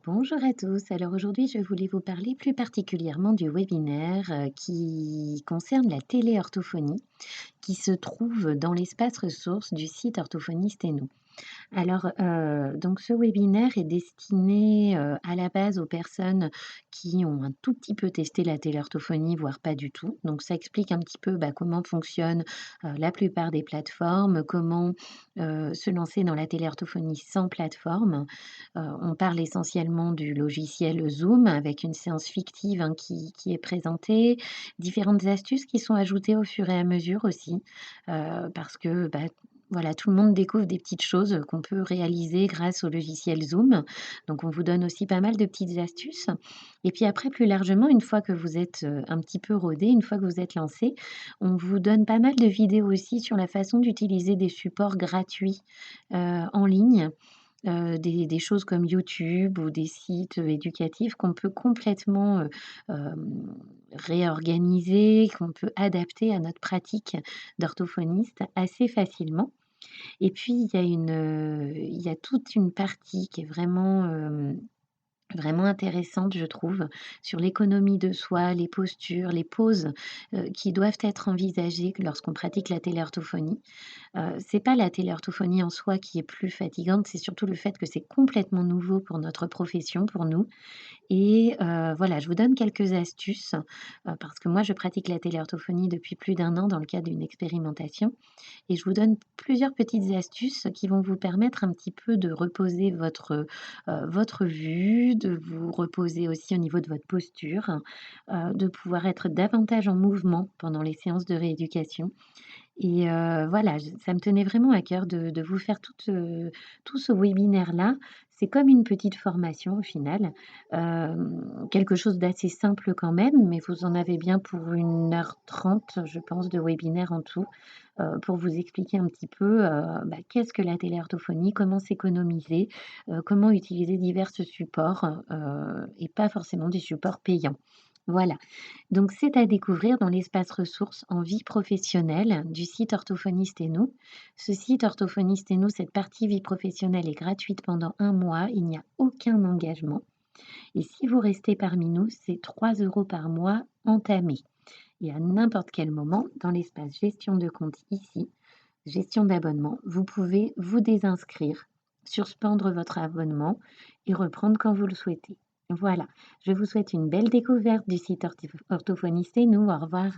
Bonjour à tous. Alors aujourd'hui, je voulais vous parler plus particulièrement du webinaire qui concerne la téléorthophonie, qui se trouve dans l'espace ressources du site Orthophoniste et nous. Alors, donc ce webinaire est destiné, à la base aux personnes qui ont un tout petit peu testé la téléorthophonie, voire pas du tout. Donc ça explique un petit peu, comment fonctionnent, la plupart des plateformes, comment, se lancer dans la téléorthophonie sans plateforme. On parle essentiellement du logiciel Zoom avec une séance fictive, hein, qui est présentée, différentes astuces qui sont ajoutées au fur et à mesure aussi, parce que, voilà, tout le monde découvre des petites choses qu'on peut réaliser grâce au logiciel Zoom. Donc on vous donne aussi pas mal de petites astuces et puis après plus largement, une fois que vous êtes, un petit peu rodé, une fois que vous êtes lancé, on vous donne pas mal de vidéos aussi sur la façon d'utiliser des supports gratuits, en ligne, des choses comme YouTube ou des sites, éducatifs qu'on peut complètement, réorganiser, qu'on peut adapter à notre pratique d'orthophoniste assez facilement. Et puis il y a toute une partie qui est vraiment intéressante, je trouve, sur l'économie de soi, les postures, les pauses, qui doivent être envisagées lorsqu'on pratique la téléorthophonie. C'est pas la téléorthophonie en soi qui est plus fatigante, c'est surtout le fait que c'est complètement nouveau pour notre profession, pour nous et voilà, je vous donne quelques astuces, parce que moi je pratique la téléorthophonie depuis plus d'un an dans le cadre d'une expérimentation et je vous donne plusieurs petites astuces qui vont vous permettre un petit peu de reposer votre vue, de vous reposer aussi au niveau de votre posture, de pouvoir être davantage en mouvement pendant les séances de rééducation et voilà, je ça me tenait vraiment à cœur de vous faire tout ce webinaire-là. C'est comme une petite formation au final, quelque chose d'assez simple quand même, mais vous en avez bien pour 1h30, je pense, de webinaire en tout, pour vous expliquer un petit peu, qu'est-ce que la téléorthophonie, comment s'économiser, comment utiliser divers supports, et pas forcément des supports payants. Voilà. Donc c'est à découvrir dans l'espace ressources en vie professionnelle du site Orthophoniste et nous. Ce site Orthophoniste et nous, cette partie vie professionnelle est gratuite pendant 1 mois, il n'y a aucun engagement. Et si vous restez parmi nous, c'est 3 € par mois entamés. Et à n'importe quel moment, dans l'espace gestion de compte ici, gestion d'abonnement, vous pouvez vous désinscrire, suspendre votre abonnement et reprendre quand vous le souhaitez. Voilà, je vous souhaite une belle découverte du site Orthophoniste et nous. Au revoir.